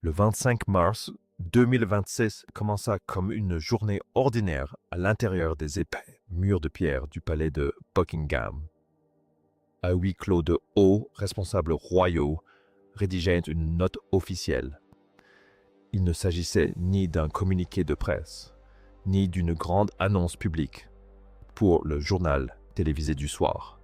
Le 25 mars 2026 commença comme une journée ordinaire à l'intérieur des épais murs de pierre du palais de Buckingham. À huis clos de hauts responsables royaux rédigeaient une note officielle. Il ne s'agissait ni d'un communiqué de presse, ni d'une grande annonce publique pour le journal télévisé du soir.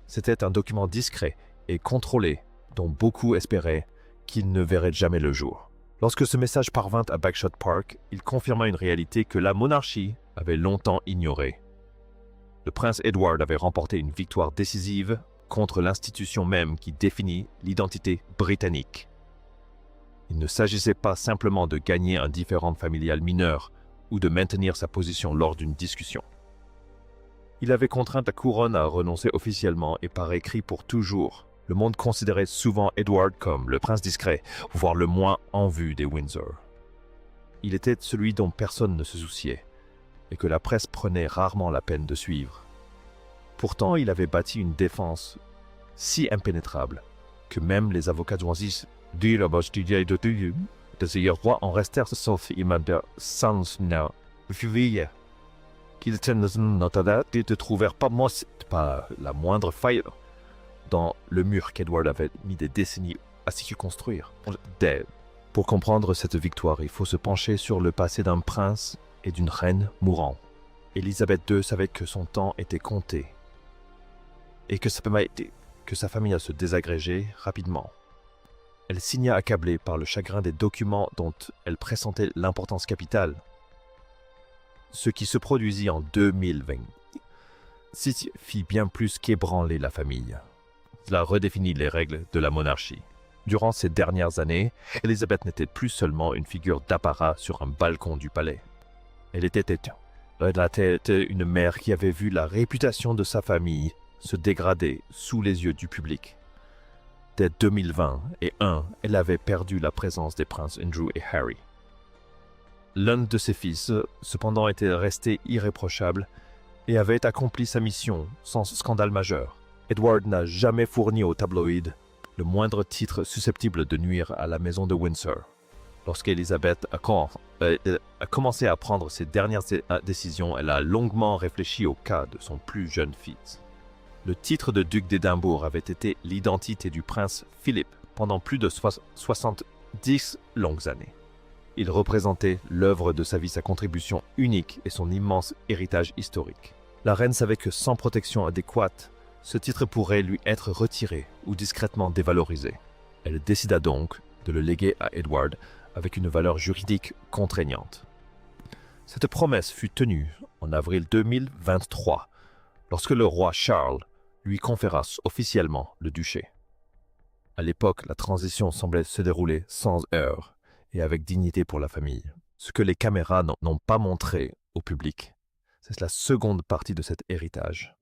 C'était un document discret et contrôlé dont beaucoup espéraient qu'il ne verrait jamais le jour. Lorsque ce message parvint à Bagshot Park, il confirma une réalité que la monarchie avait longtemps ignorée. Le prince Edward avait remporté une victoire décisive contre l'institution même qui définit l'identité britannique. Il ne s'agissait pas simplement de gagner un différend familial mineur ou de maintenir sa position lors d'une discussion. Il avait contraint la couronne à renoncer officiellement et par écrit pour toujours. Le monde considérait souvent Edward comme le prince discret, voire le moins en vue des Windsor. Il était celui dont personne ne se souciait et que la presse prenait rarement la peine de suivre. Pourtant, il avait bâti une défense si impénétrable que même les avocats choisissent de ce roi en restèrent sauf sans qu'ils ne trouvèrent pas la moindre faille dans le mur qu'Edward avait mis des décennies à s'y construire. Pour comprendre cette victoire, il faut se pencher sur le passé d'un prince et d'une reine mourants. Élisabeth II savait que son temps était compté et que sa famille se désagrégée rapidement. Elle signa accablée par le chagrin des documents dont elle pressentait l'importance capitale. Ce qui se produisit en 2020 fit bien plus qu'ébranler la famille. Cela redéfinit les règles de la monarchie. Durant ces dernières années, Élisabeth n'était plus seulement une figure d'apparat sur un balcon du palais. Elle était une mère qui avait vu la réputation de sa famille se dégrader sous les yeux du public. Dès 2021, elle avait perdu la présence des princes Andrew et Harry. L'un de ses fils, cependant, était resté irréprochable et avait accompli sa mission sans scandale majeur. Edward n'a jamais fourni aux tabloïds le moindre titre susceptible de nuire à la maison de Windsor. Lorsqu'Élisabeth a commencé à prendre ses dernières décisions, elle a longuement réfléchi au cas de son plus jeune fils. Le titre de duc d'Édimbourg avait été l'identité du prince Philippe pendant plus de 70 longues années. Il représentait l'œuvre de sa vie, sa contribution unique et son immense héritage historique. La reine savait que sans protection adéquate, ce titre pourrait lui être retiré ou discrètement dévalorisé. Elle décida donc de le léguer à Edward avec une valeur juridique contraignante. Cette promesse fut tenue en avril 2023, lorsque le roi Charles lui conféra officiellement le duché. À l'époque, la transition semblait se dérouler sans heurts et avec dignité pour la famille, ce que les caméras n'ont pas montré au public. C'est la seconde partie de cet héritage.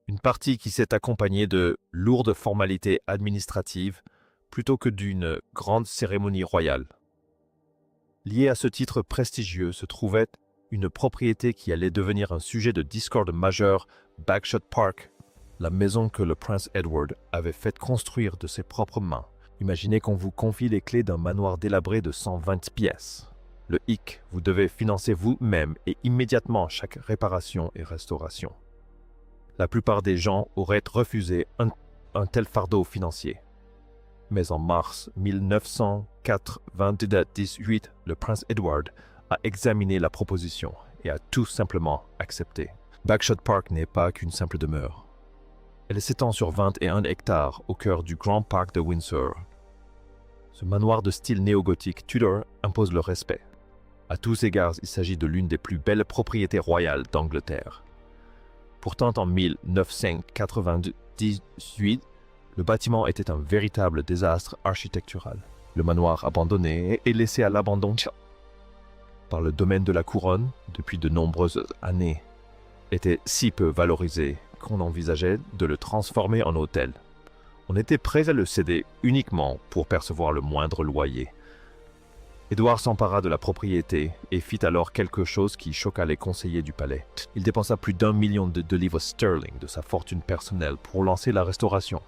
Une partie qui s'est accompagnée de lourdes formalités administratives plutôt que d'une grande cérémonie royale. Liée à ce titre prestigieux se trouvait une propriété qui allait devenir un sujet de discorde majeur, Bagshot Park, la maison que le prince Edward avait fait construire de ses propres mains. Imaginez qu'on vous confie les clés d'un manoir délabré de 120 pièces. Le hic, vous devez financer vous-même et immédiatement chaque réparation et restauration. La plupart des gens auraient refusé un tel fardeau financier. Mais en mars 1998, le prince Edward a examiné la proposition et a tout simplement accepté. Bagshot Park n'est pas qu'une simple demeure. Elle s'étend sur 21 hectares au cœur du grand parc de Windsor. Ce manoir de style néo-gothique Tudor impose le respect. À tous égards, il s'agit de l'une des plus belles propriétés royales d'Angleterre. Pourtant, en 1998, le bâtiment était un véritable désastre architectural. Le manoir abandonné et laissé à l'abandon par le domaine de la couronne depuis de nombreuses années était si peu valorisé qu'on envisageait de le transformer en hôtel. On était prêt à le céder uniquement pour percevoir le moindre loyer. Édouard s'empara de la propriété et fit alors quelque chose qui choqua les conseillers du palais. Il dépensa plus d'1 million de livres sterling de sa fortune personnelle pour lancer la restauration.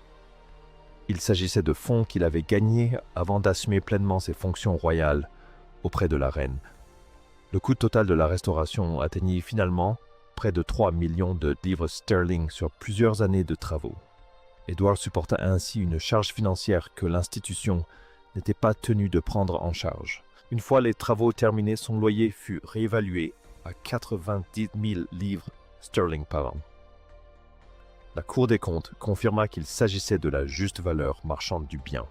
Il s'agissait de fonds qu'il avait gagnés avant d'assumer pleinement ses fonctions royales auprès de la reine. Le coût total de la restauration atteignit finalement près de 3 millions de livres sterling sur plusieurs années de travaux. Édouard supporta ainsi une charge financière que l'institution n'était pas tenue de prendre en charge. Une fois les travaux terminés, son loyer fut réévalué à 90 000 livres sterling par an. La Cour des comptes confirma qu'il s'agissait de la juste valeur marchande du bien.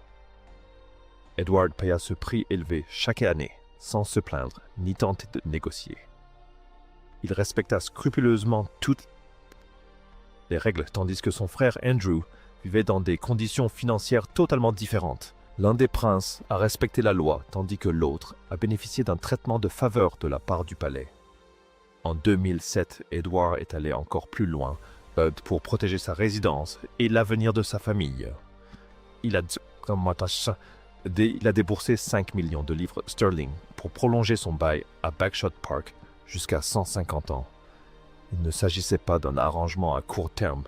Edward paya ce prix élevé chaque année, sans se plaindre ni tenter de négocier. Il respecta scrupuleusement toutes les règles, tandis que son frère Andrew vivait dans des conditions financières totalement différentes. L'un des princes a respecté la loi, tandis que l'autre a bénéficié d'un traitement de faveur de la part du palais. En 2007, Edward est allé encore plus loin pour protéger sa résidence et l'avenir de sa famille. Il a déboursé 5 millions de livres sterling pour prolonger son bail à Bagshot Park jusqu'à 150 ans. Il ne s'agissait pas d'un arrangement à court terme,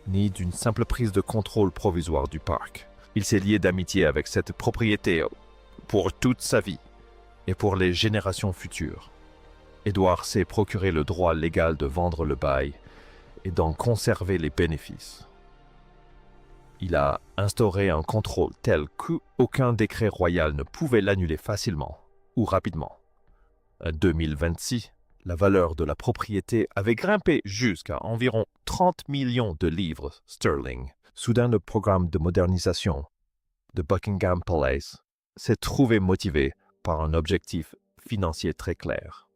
ni d'une simple prise de contrôle provisoire du parc. Il s'est lié d'amitié avec cette propriété pour toute sa vie et pour les générations futures. Édouard s'est procuré le droit légal de vendre le bail et d'en conserver les bénéfices. Il a instauré un contrôle tel qu'aucun décret royal ne pouvait l'annuler facilement ou rapidement. En 2026, la valeur de la propriété avait grimpé jusqu'à environ 30 millions de livres sterling. Soudain, le programme de modernisation de Buckingham Palace s'est trouvé motivé par un objectif financier très clair.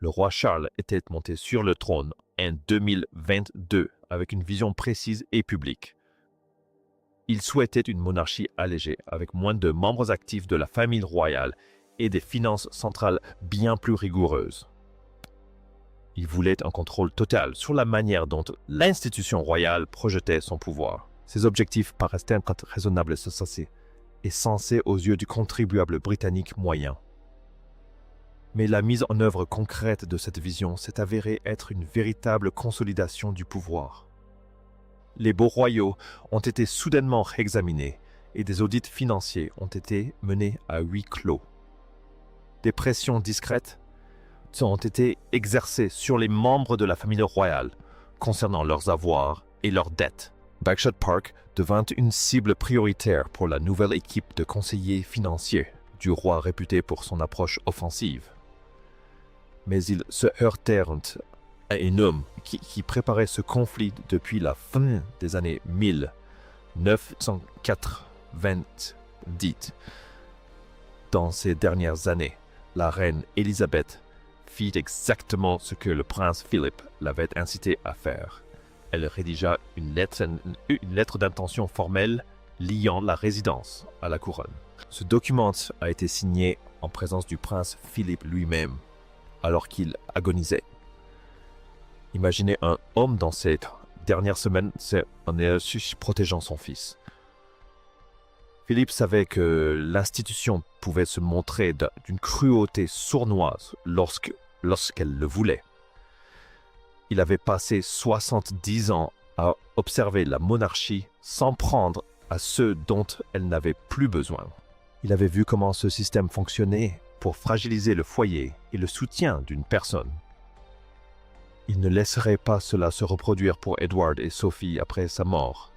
Le roi Charles était monté sur le trône en 2022 avec une vision précise et publique. Il souhaitait une monarchie allégée avec moins de membres actifs de la famille royale et des finances centrales bien plus rigoureuses. Il voulait un contrôle total sur la manière dont l'institution royale projetait son pouvoir. Ses objectifs paraissaient raisonnables et sensés aux yeux du contribuable britannique moyen. Mais la mise en œuvre concrète de cette vision s'est avérée être une véritable consolidation du pouvoir. Les baux royaux ont été soudainement réexaminés et des audits financiers ont été menés à huis clos. Des pressions discrètes ont été exercées sur les membres de la famille royale concernant leurs avoirs et leurs dettes. Bagshot Park devint une cible prioritaire pour la nouvelle équipe de conseillers financiers du roi réputé pour son approche offensive. Mais ils se heurtèrent à un homme qui préparait ce conflit depuis la fin des années 1990. Dans ces dernières années, la reine Élisabeth fit exactement ce que le prince Philippe l'avait incité à faire. Elle rédigea une lettre d'intention formelle liant la résidence à la couronne. Ce document a été signé en présence du prince Philippe lui-même, alors qu'il agonisait. Imaginez un homme dans ces dernières semaines en protégeant son fils. Philippe savait que l'institution pouvait se montrer d'une cruauté sournoise lorsqu'elle le voulait. Il avait passé 70 ans à observer la monarchie sans prendre à ceux dont elle n'avait plus besoin. Il avait vu comment ce système fonctionnait pour fragiliser le foyer et le soutien d'une personne. Il ne laisserait pas cela se reproduire pour Edward et Sophie après sa mort.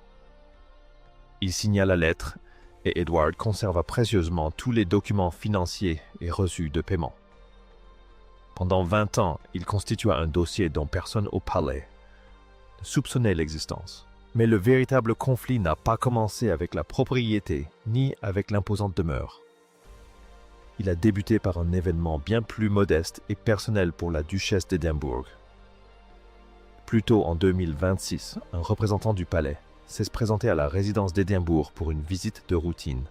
Il signa la lettre et Edward conserva précieusement tous les documents financiers et reçus de paiement. Pendant 20 ans, il constitua un dossier dont personne au palais ne soupçonnait l'existence. Mais le véritable conflit n'a pas commencé avec la propriété ni avec l'imposante demeure. Il a débuté par un événement bien plus modeste et personnel pour la duchesse d'Édimbourg. Plus tôt en 2026, un représentant du palais s'est présenté à la résidence d'Édimbourg pour une visite de routine.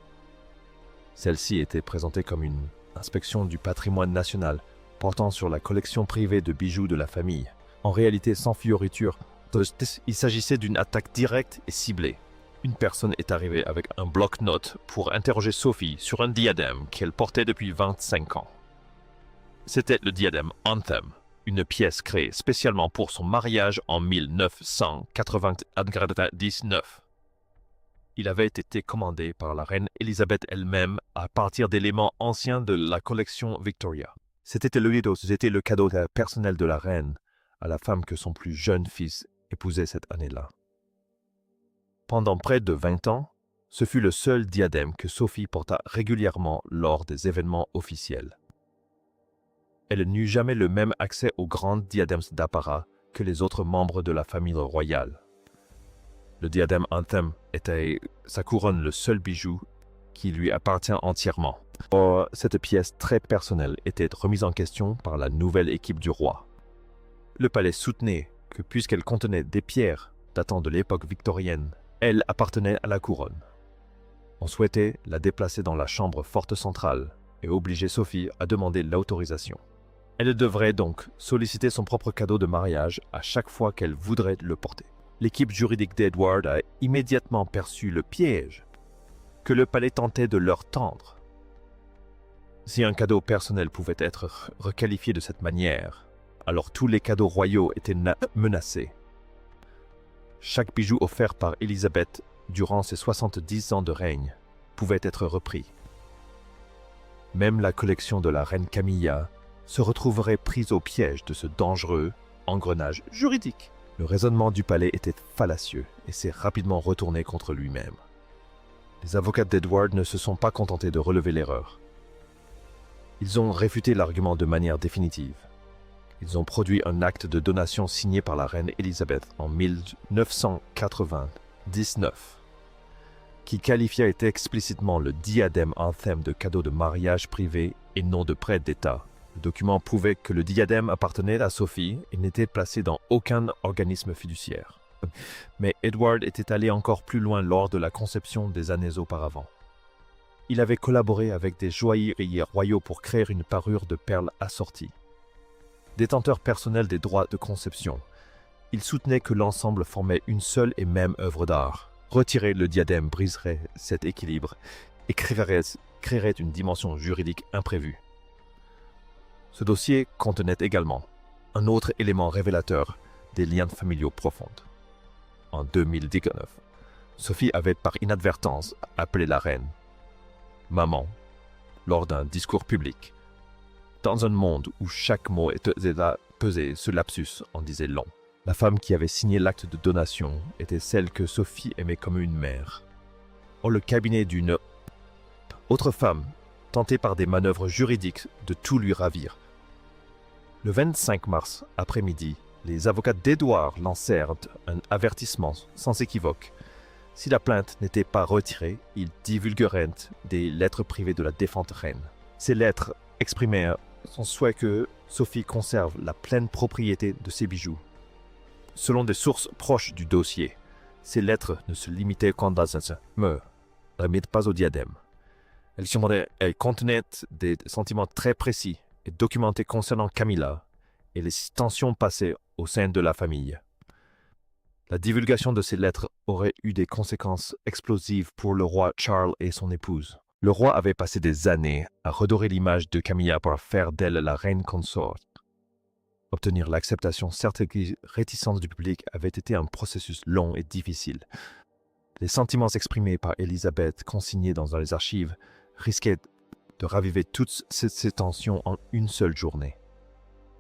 Celle-ci était présentée comme une inspection du patrimoine national portant sur la collection privée de bijoux de la famille. En réalité, sans fioriture, il s'agissait d'une attaque directe et ciblée. Une personne est arrivée avec un bloc-notes pour interroger Sophie sur un diadème qu'elle portait depuis 25 ans. C'était le diadème Anthem, une pièce créée spécialement pour son mariage en 1999. Il avait été commandé par la reine Elisabeth elle-même à partir d'éléments anciens de la collection Victoria. C'était le cadeau personnel de la reine à la femme que son plus jeune fils épousait cette année-là. Pendant près de 20 ans, ce fut le seul diadème que Sophie porta régulièrement lors des événements officiels. Elle n'eut jamais le même accès aux grands diadèmes d'apparat que les autres membres de la famille royale. Le diadème Anthem était sa couronne, le seul bijou qui lui appartient entièrement. Or, cette pièce très personnelle était remise en question par la nouvelle équipe du roi. Le palais soutenait que puisqu'elle contenait des pierres datant de l'époque victorienne, elle appartenait à la couronne. On souhaitait la déplacer dans la chambre forte centrale et obliger Sophie à demander l'autorisation. Elle devrait donc solliciter son propre cadeau de mariage à chaque fois qu'elle voudrait le porter. L'équipe juridique d'Edward a immédiatement perçu le piège que le palais tentait de leur tendre. Si un cadeau personnel pouvait être requalifié de cette manière, alors tous les cadeaux royaux étaient menacés. Chaque bijou offert par Élisabeth durant ses 70 ans de règne pouvait être repris. Même la collection de la reine Camilla se retrouverait prise au piège de ce dangereux engrenage juridique. Le raisonnement du palais était fallacieux et s'est rapidement retourné contre lui-même. Les avocats d'Edward ne se sont pas contentés de relever l'erreur. Ils ont réfuté l'argument de manière définitive. Ils ont produit un acte de donation signé par la reine Élisabeth en 1999, qui qualifiait explicitement le diadème Anthem de cadeau de mariage privé et non de prêt d'État. Le document prouvait que le diadème appartenait à Sophie et n'était placé dans aucun organisme fiduciaire. Mais Edward était allé encore plus loin lors de la conception des années auparavant. Il avait collaboré avec des joailliers royaux pour créer une parure de perles assorties. Détenteur personnel des droits de conception, il soutenait que l'ensemble formait une seule et même œuvre d'art. Retirer le diadème briserait cet équilibre et créerait une dimension juridique imprévue. Ce dossier contenait également un autre élément révélateur des liens familiaux profonds. En 2019, Sophie avait par inadvertance appelé la reine « maman » lors d'un discours public. Dans un monde où chaque mot était pesé, ce lapsus en disait long. La femme qui avait signé l'acte de donation était celle que Sophie aimait comme une mère. Or, le cabinet d'une autre femme tentait par des manœuvres juridiques de tout lui ravir. Le 25 mars après-midi, les avocats d'Edward lancèrent un avertissement sans équivoque. Si la plainte n'était pas retirée, ils divulgueraient des lettres privées de la défunte reine. Ces lettres exprimaient son souhait que Sophie conserve la pleine propriété de ses bijoux. Selon des sources proches du dossier, ces lettres ne se limitaient qu'en limite pas au diadème. Elles contenaient des sentiments très précis et documentés concernant Camilla et les tensions passées au sein de la famille. La divulgation de ces lettres aurait eu des conséquences explosives pour le roi Charles et son épouse. Le roi avait passé des années à redorer l'image de Camilla pour faire d'elle la reine consort. Obtenir l'acceptation certes réticente du public avait été un processus long et difficile. Les sentiments exprimés par Élisabeth, consignés dans les archives, risquaient de raviver toutes ces tensions en une seule journée.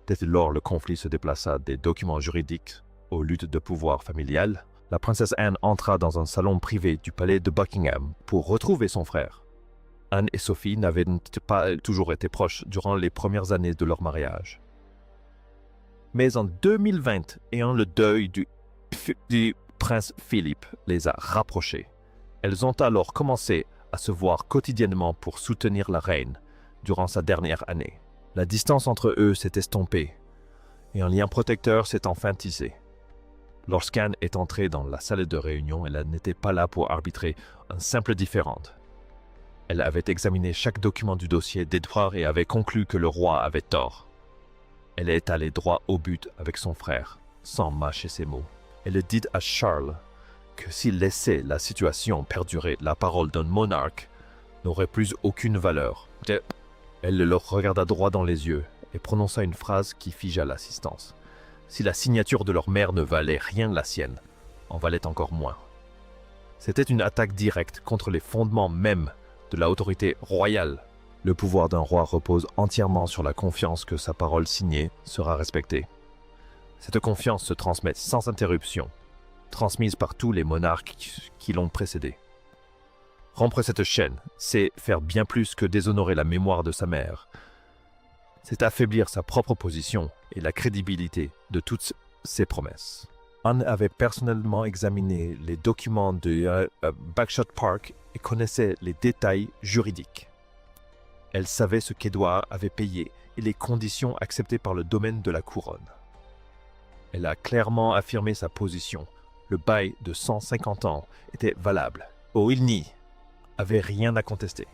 Dès lors, le conflit se déplaça des documents juridiques aux luttes de pouvoir familial. La princesse Anne entra dans un salon privé du palais de Buckingham pour retrouver son frère. Anne et Sophie n'avaient pas toujours été proches durant les premières années de leur mariage. Mais en 2020, le deuil du prince Philippe les a rapprochés. Elles ont alors commencé à se voir quotidiennement pour soutenir la reine durant sa dernière année. La distance entre eux s'est estompée et un lien protecteur s'est enfin tissé. Lorsqu'Anne est entrée dans la salle de réunion, elle n'était pas là pour arbitrer un simple différend. Elle avait examiné chaque document du dossier d'Edward et avait conclu que le roi avait tort. Elle est allée droit au but avec son frère, sans mâcher ses mots. Elle dit à Charles que s'il laissait la situation perdurer, la parole d'un monarque n'aurait plus aucune valeur. Elle le regarda droit dans les yeux et prononça une phrase qui figea l'assistance. Si la signature de leur mère ne valait rien de la sienne, en valait encore moins. C'était une attaque directe contre les fondements mêmes de l'autorité royale. Le pouvoir d'un roi repose entièrement sur la confiance que sa parole signée sera respectée. Cette confiance se transmet sans interruption, transmise par tous les monarques qui l'ont précédé. Rompre cette chaîne, c'est faire bien plus que déshonorer la mémoire de sa mère. C'est affaiblir sa propre position et la crédibilité de toutes ses promesses. Anne avait personnellement examiné les documents de Bagshot Park et connaissait les détails juridiques. Elle savait ce qu'Édouard avait payé et les conditions acceptées par le domaine de la couronne. Elle a clairement affirmé sa position. Le bail de 150 ans était valable. O'Ilny avait rien à contester.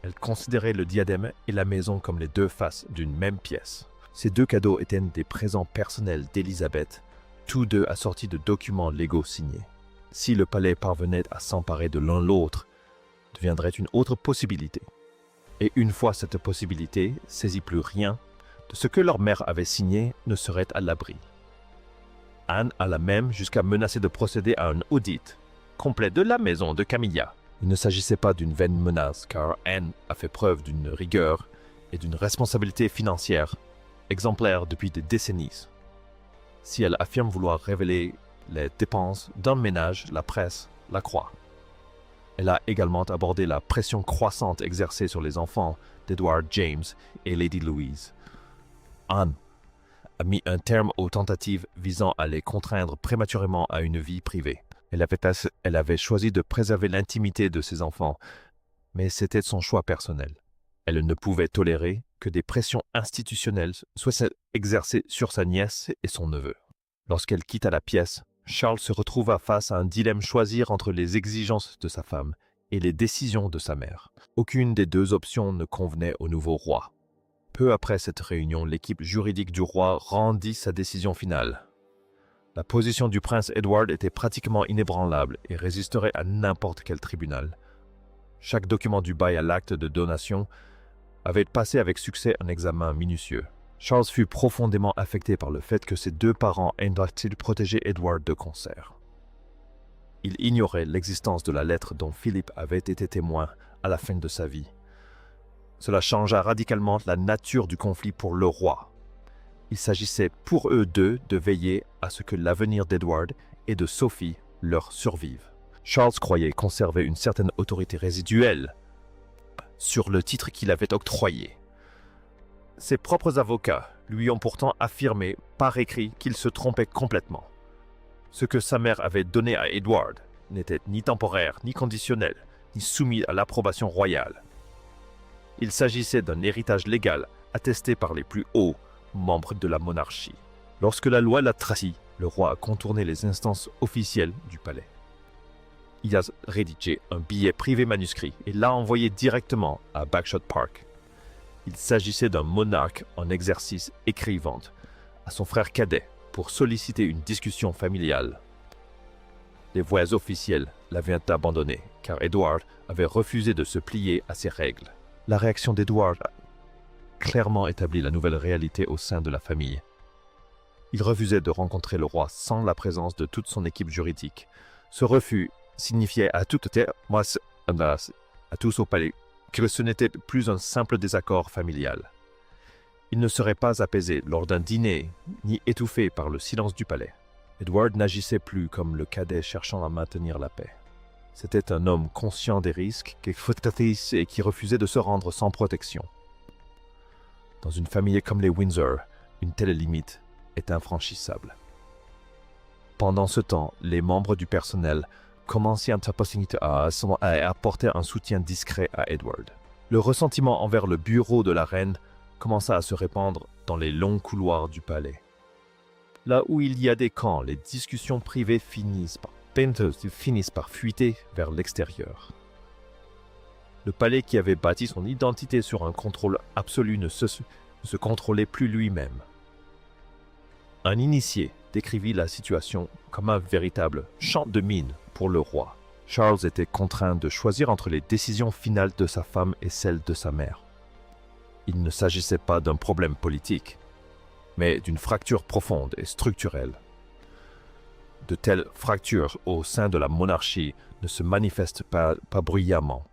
Elle considérait le diadème et la maison comme les deux faces d'une même pièce. Ces deux cadeaux étaient des présents personnels d'Élisabeth, tous deux assortis de documents légaux signés. Si le palais parvenait à s'emparer de l'un l'autre, deviendrait une autre possibilité. Et une fois cette possibilité saisie, plus rien de ce que leur mère avait signé ne serait à l'abri. Anne alla même jusqu'à menacer de procéder à un audit complet de la maison de Camilla. Il ne s'agissait pas d'une vaine menace, car Anne a fait preuve d'une rigueur et d'une responsabilité financière exemplaires depuis des décennies. Si elle affirme vouloir révéler les dépenses d'un ménage, la presse la croit. Elle a également abordé la pression croissante exercée sur les enfants d'Edward James et Lady Louise. Anne a mis un terme aux tentatives visant à les contraindre prématurément à une vie privée. Elle avait choisi de préserver l'intimité de ses enfants, mais c'était son choix personnel. Elle ne pouvait tolérer que des pressions institutionnelles soient exercées sur sa nièce et son neveu. Lorsqu'elle quitta la pièce, Charles se retrouva face à un dilemme: choisir entre les exigences de sa femme et les décisions de sa mère. Aucune des deux options ne convenait au nouveau roi. Peu après cette réunion, l'équipe juridique du roi rendit sa décision finale. La position du prince Edward était pratiquement inébranlable et résisterait à n'importe quel tribunal. Chaque document du bail à l'acte de donation avait passé avec succès un examen minutieux. Charles fut profondément affecté par le fait que ses deux parents aient protégé Edward de concert. Il ignorait l'existence de la lettre dont Philippe avait été témoin à la fin de sa vie. Cela changea radicalement la nature du conflit pour le roi. Il s'agissait pour eux deux de veiller à ce que l'avenir d'Edward et de Sophie leur survive. Charles croyait conserver une certaine autorité résiduelle sur le titre qu'il avait octroyé. Ses propres avocats lui ont pourtant affirmé par écrit qu'il se trompait complètement. Ce que sa mère avait donné à Edward n'était ni temporaire, ni conditionnel, ni soumis à l'approbation royale. Il s'agissait d'un héritage légal attesté par les plus hauts membres de la monarchie. Lorsque la loi l'a trahi, le roi a contourné les instances officielles du palais. Il a rédigé un billet privé manuscrit et l'a envoyé directement à Bagshot Park. Il s'agissait d'un monarque en exercice écrivant à son frère cadet pour solliciter une discussion familiale. Les voix officielles l'avaient abandonné car Edward avait refusé de se plier à ses règles. La réaction d'Edward a clairement établi la nouvelle réalité au sein de la famille. Il refusait de rencontrer le roi sans la présence de toute son équipe juridique. Ce refus signifiait à tous au palais que ce n'était plus un simple désaccord familial. Il ne serait pas apaisé lors d'un dîner, ni étouffé par le silence du palais. Edward n'agissait plus comme le cadet cherchant à maintenir la paix. C'était un homme conscient des risques et qui refusait de se rendre sans protection. Dans une famille comme les Windsor, une telle limite est infranchissable. Pendant ce temps, les membres du personnel commençaient à apporter un soutien discret à Edward. Le ressentiment envers le bureau de la reine commença à se répandre dans les longs couloirs du palais. Là où il y a des camps, les discussions privées finissent par fuiter vers l'extérieur. Le palais qui avait bâti son identité sur un contrôle absolu ne se contrôlait plus lui-même. Un initié décrivit la situation comme un véritable champ de mine pour le roi. Charles était contraint de choisir entre les décisions finales de sa femme et celles de sa mère. Il ne s'agissait pas d'un problème politique, mais d'une fracture profonde et structurelle. De telles fractures au sein de la monarchie ne se manifestent pas bruyamment.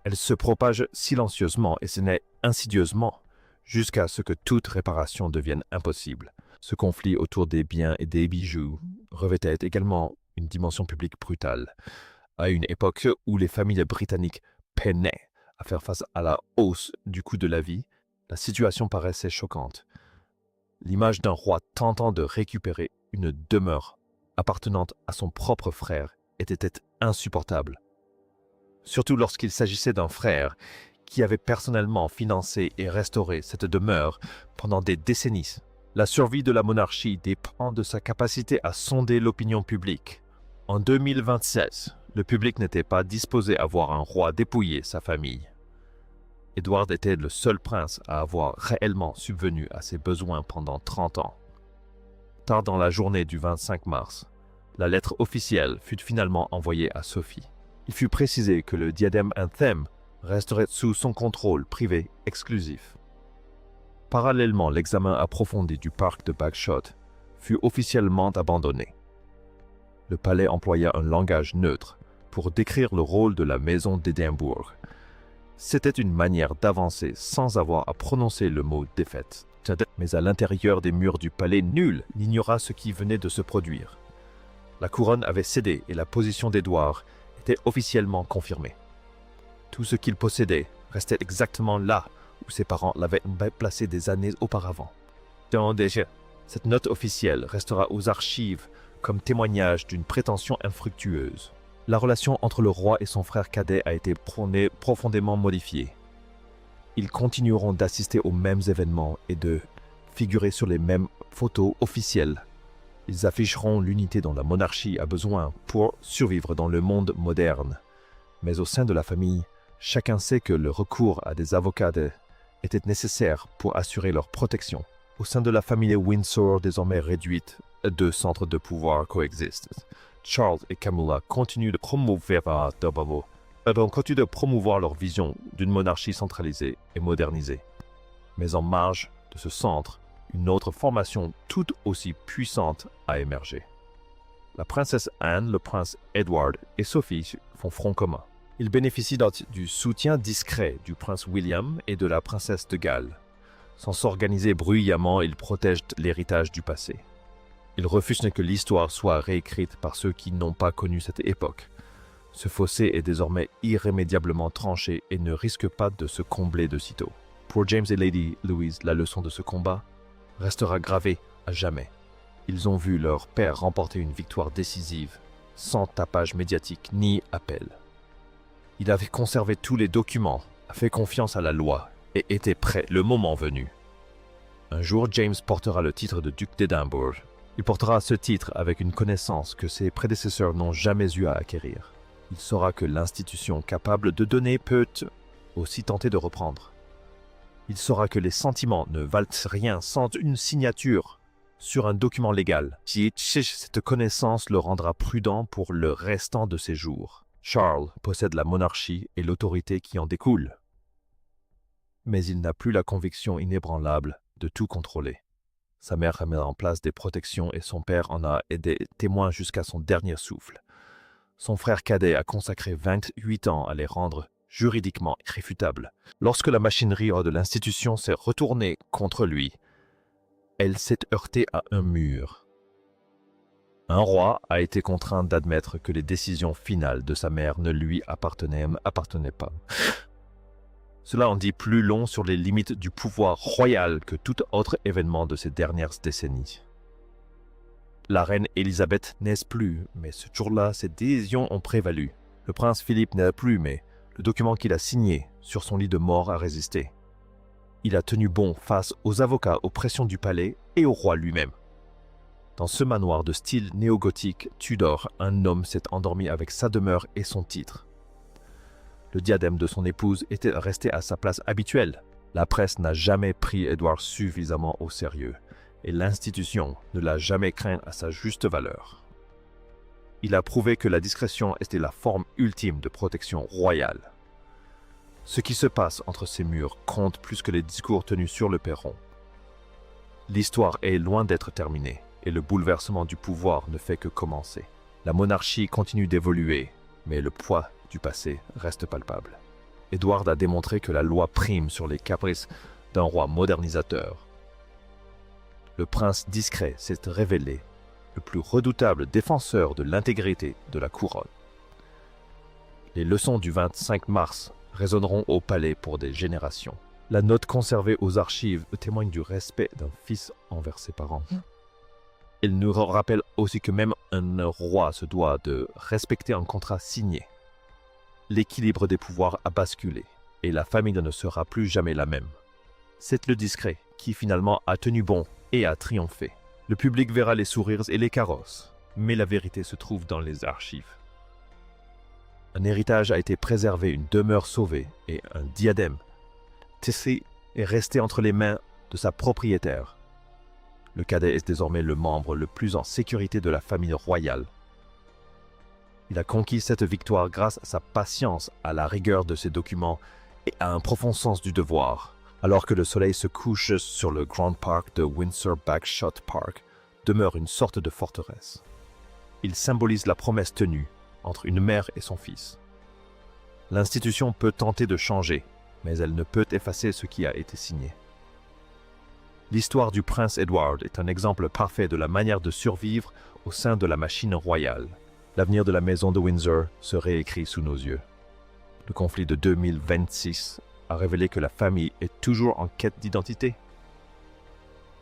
Elles se propagent silencieusement et ce n'est insidieusement jusqu'à ce que toute réparation devienne impossible. Ce conflit autour des biens et des bijoux revêtait également une dimension publique brutale. À une époque où les familles britanniques peinaient à faire face à la hausse du coût de la vie, la situation paraissait choquante. L'image d'un roi tentant de récupérer une demeure appartenant à son propre frère était insupportable. Surtout lorsqu'il s'agissait d'un frère qui avait personnellement financé et restauré cette demeure pendant des décennies. La survie de la monarchie dépend de sa capacité à sonder l'opinion publique. En 2026, le public n'était pas disposé à voir un roi dépouiller sa famille. Édouard était le seul prince à avoir réellement subvenu à ses besoins pendant 30 ans. Tard dans la journée du 25 mars, la lettre officielle fut finalement envoyée à Sophie. Il fut précisé que le diadème Anthem resterait sous son contrôle privé exclusif. Parallèlement, l'examen approfondi du parc de Bagshot fut officiellement abandonné. Le palais employa un langage neutre pour décrire le rôle de la maison d'Édimbourg. C'était une manière d'avancer sans avoir à prononcer le mot défaite. Mais à l'intérieur des murs du palais, nul n'ignora ce qui venait de se produire. La couronne avait cédé et la position d'Édouard était officiellement confirmée. Tout ce qu'il possédait restait exactement là où ses parents l'avaient placé des années auparavant. Cette note officielle restera aux archives comme témoignage d'une prétention infructueuse. La relation entre le roi et son frère cadet a été profondément modifiée. Ils continueront d'assister aux mêmes événements et de figurer sur les mêmes photos officielles. Ils afficheront l'unité dont la monarchie a besoin pour survivre dans le monde moderne. Mais au sein de la famille, chacun sait que le recours à des avocats était nécessaire pour assurer leur protection. Au sein de la famille Windsor, désormais réduite, deux centres de pouvoir coexistent. Charles et Camilla continuent de promouvoir leur vision d'une monarchie centralisée et modernisée. Mais en marge de ce centre, une autre formation tout aussi puissante a émergé. La princesse Anne, le prince Edward et Sophie font front commun. Ils bénéficient du soutien discret du prince William et de la princesse de Galles. Sans s'organiser bruyamment, ils protègent l'héritage du passé. Ils refusent que l'histoire soit réécrite par ceux qui n'ont pas connu cette époque. Ce fossé est désormais irrémédiablement tranché et ne risque pas de se combler de sitôt. Pour James et Lady Louise, la leçon de ce combat restera gravée à jamais. Ils ont vu leur père remporter une victoire décisive, sans tapage médiatique ni appel. Il avait conservé tous les documents, a fait confiance à la loi et était prêt le moment venu. Un jour, James portera le titre de duc d'Édimbourg. Il portera ce titre avec une connaissance que ses prédécesseurs n'ont jamais eu à acquérir. Il saura que l'institution capable de donner peut aussi tenter de reprendre. Il saura que les sentiments ne valent rien sans une signature sur un document légal. Cette connaissance le rendra prudent pour le restant de ses jours. Charles possède la monarchie et l'autorité qui en découle. Mais il n'a plus la conviction inébranlable de tout contrôler. Sa mère a mis en place des protections et son père en a été témoin jusqu'à son dernier souffle. Son frère cadet a consacré 28 ans à les rendre juridiquement irréfutables. Lorsque la machinerie de l'institution s'est retournée contre lui, elle s'est heurtée à un mur. Un roi a été contraint d'admettre que les décisions finales de sa mère ne lui appartenaient pas. Cela en dit plus long sur les limites du pouvoir royal que tout autre événement de ces dernières décennies. La reine Élisabeth n'est plus, mais ce jour-là, ses décisions ont prévalu. Le prince Philippe n'est plus, mais le document qu'il a signé sur son lit de mort a résisté. Il a tenu bon face aux avocats, aux pressions du palais et au roi lui-même. Dans ce manoir de style néo-gothique Tudor, un homme s'est endormi avec sa demeure et son titre. Le diadème de son épouse était resté à sa place habituelle. La presse n'a jamais pris Édouard suffisamment au sérieux, et l'institution ne l'a jamais craint à sa juste valeur. Il a prouvé que la discrétion était la forme ultime de protection royale. Ce qui se passe entre ces murs compte plus que les discours tenus sur le perron. L'histoire est loin d'être terminée, et le bouleversement du pouvoir ne fait que commencer. La monarchie continue d'évoluer, mais le poids du passé reste palpable. Édouard a démontré que la loi prime sur les caprices d'un roi modernisateur. Le prince discret s'est révélé le plus redoutable défenseur de l'intégrité de la couronne. Les leçons du 25 mars résonneront au palais pour des générations. La note conservée aux archives témoigne du respect d'un fils envers ses parents. Il nous rappelle aussi que même un roi se doit de respecter un contrat signé. L'équilibre des pouvoirs a basculé et la famille ne sera plus jamais la même. C'est le discret qui finalement a tenu bon et a triomphé. Le public verra les sourires et les carrosses, mais la vérité se trouve dans les archives. Un héritage a été préservé, une demeure sauvée et un diadème tissé est resté entre les mains de sa propriétaire. Le cadet est désormais le membre le plus en sécurité de la famille royale. Il a conquis cette victoire grâce à sa patience, à la rigueur de ses documents et à un profond sens du devoir. Alors que le soleil se couche sur le Grand Park de Windsor Bagshot Park, demeure une sorte de forteresse. Il symbolise la promesse tenue entre une mère et son fils. L'institution peut tenter de changer, mais elle ne peut effacer ce qui a été signé. L'histoire du prince Edward est un exemple parfait de la manière de survivre au sein de la machine royale. L'avenir de la maison de Windsor se réécrit sous nos yeux. Le conflit de 2026 a révélé que la famille est toujours en quête d'identité.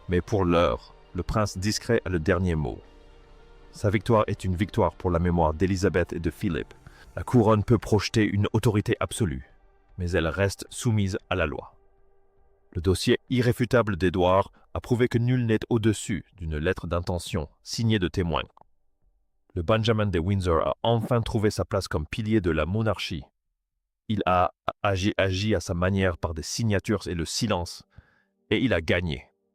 Mais pour l'heure, le prince discret a le dernier mot. Sa victoire est une victoire pour la mémoire d'Élisabeth et de Philippe. La couronne peut projeter une autorité absolue, mais elle reste soumise à la loi. Le dossier irréfutable d'Édouard a prouvé que nul n'est au-dessus d'une lettre d'intention signée de témoins. Le Benjamin de Windsor a enfin trouvé sa place comme pilier de la monarchie. Il a agi à sa manière par des signatures et le silence, et il a gagné.